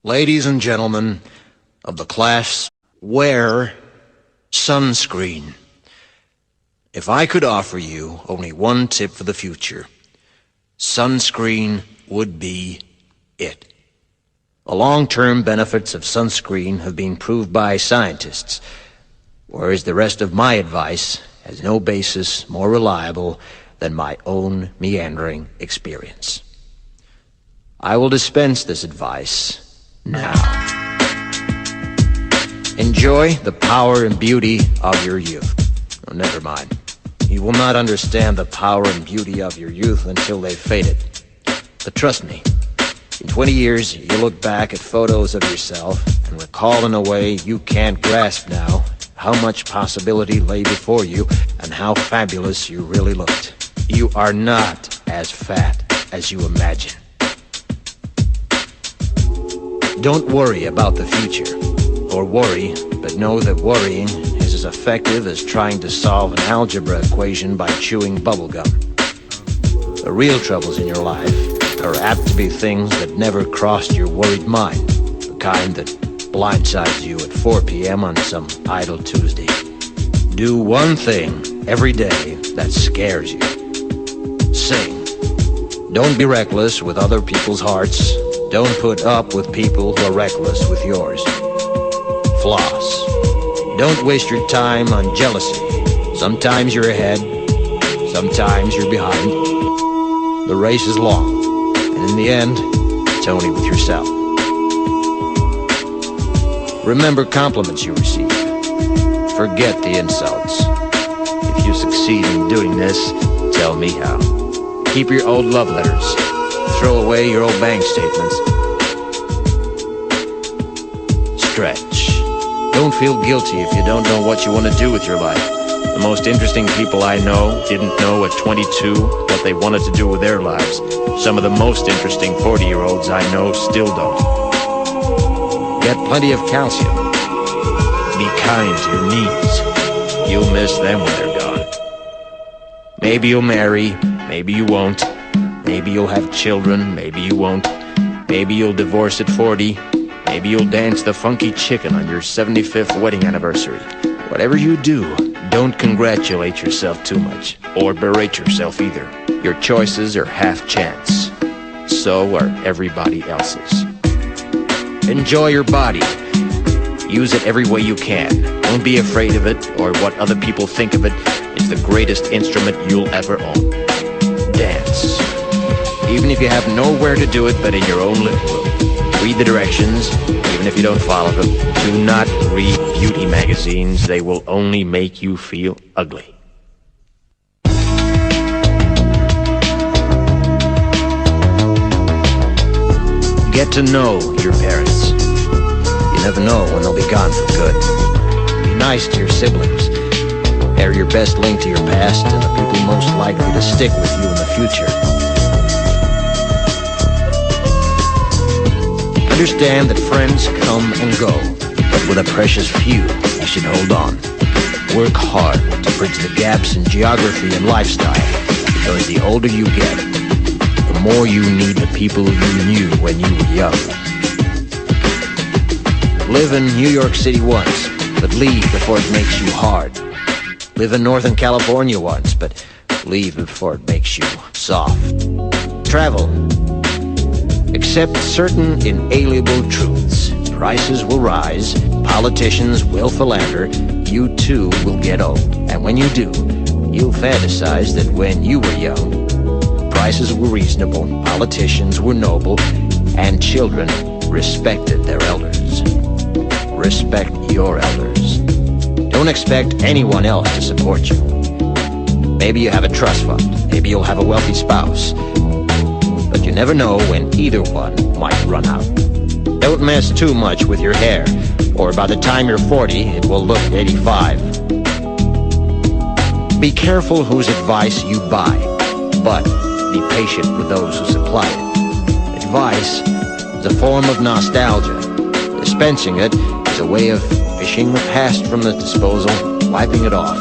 Ladies and gentlemen of the class, wear sunscreen. If I could offer you only one tip for the future, sunscreen would be it. The long-term benefits of sunscreen have been proved by scientists, whereas the rest of my advice has no basis more reliable than my own meandering experience. I will dispense this advice now. Enjoy the power and beauty of your youth. Oh, never mind. You will not understand the power and beauty of your youth until they've faded. But trust me, in 20 years, you look back at photos of yourself and recall in a way you can't grasp now how much possibility lay before you and how fabulous you really looked. You are not as fat as you imagine. Don't worry about the future, or worry, but know that worrying is as effective as trying to solve an algebra equation by chewing bubblegum. The real troubles in your life are apt to be things that never crossed your worried mind, the kind that blindsides you at 4 p.m. on some idle Tuesday. Do one thing every day that scares you. Sing. Don't be reckless with other people's hearts. Don't put up with people who are reckless with yours. Floss. Don't waste your time on jealousy. Sometimes you're ahead, sometimes you're behind. The race is long, and in the end, it's only with yourself. Remember compliments you receive. Forget the insults. If you succeed in doing this, tell me how. Keep your old love letters. Throw away your old bank statements. Stretch. Don't feel guilty if you don't know what you want to do with your life. The most interesting people I know didn't know at 22 what they wanted to do with their lives. Some of the most interesting 40-year-olds I know still don't. Get plenty of calcium. Be kind to your knees. You'll miss them when they're gone. Maybe you'll marry, maybe you won't. Maybe you'll have children, maybe you won't. Maybe you'll divorce at 40. Maybe you'll dance the funky chicken on your 75th wedding anniversary. Whatever you do, don't congratulate yourself too much, or berate yourself either. Your choices are half chance. So are everybody else's. Enjoy your body. Use it every way you can. Don't be afraid of it, or what other people think of it. It's the greatest instrument you'll ever own. Dance. Even if you have nowhere to do it but in your own living room. Read the directions, even if you don't follow them. Do not read beauty magazines. They will only make you feel ugly. Get to know your parents. You never know when they'll be gone for good. Be nice to your siblings. They're your best link to your past and the people most likely to stick with you in the future. Understand that friends come and go, but with a precious few, you should hold on. Work hard to bridge the gaps in geography and lifestyle, because the older you get, the more you need the people you knew when you were young. Live in New York City once, but leave before it makes you hard. Live in Northern California once, but leave before it makes you soft. Travel. Accept certain inalienable truths. Prices will rise, politicians will philander, you too will get old. And when you do, you'll fantasize that when you were young, prices were reasonable, politicians were noble, and children respected their elders. Respect your elders. Don't expect anyone else to support you. Maybe you have a trust fund, maybe you'll have a wealthy spouse, but you never know when either one might run out. Don't mess too much with your hair, or by the time you're 40, it will look 85. Be careful whose advice you buy, but be patient with those who supply it. Advice is a form of nostalgia. Dispensing it is a way of fishing the past from the disposal, wiping it off,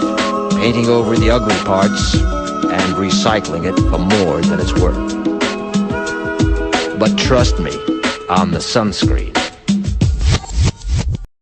painting over the ugly parts, and recycling it for more than it's worth. But trust me on the sunscreen.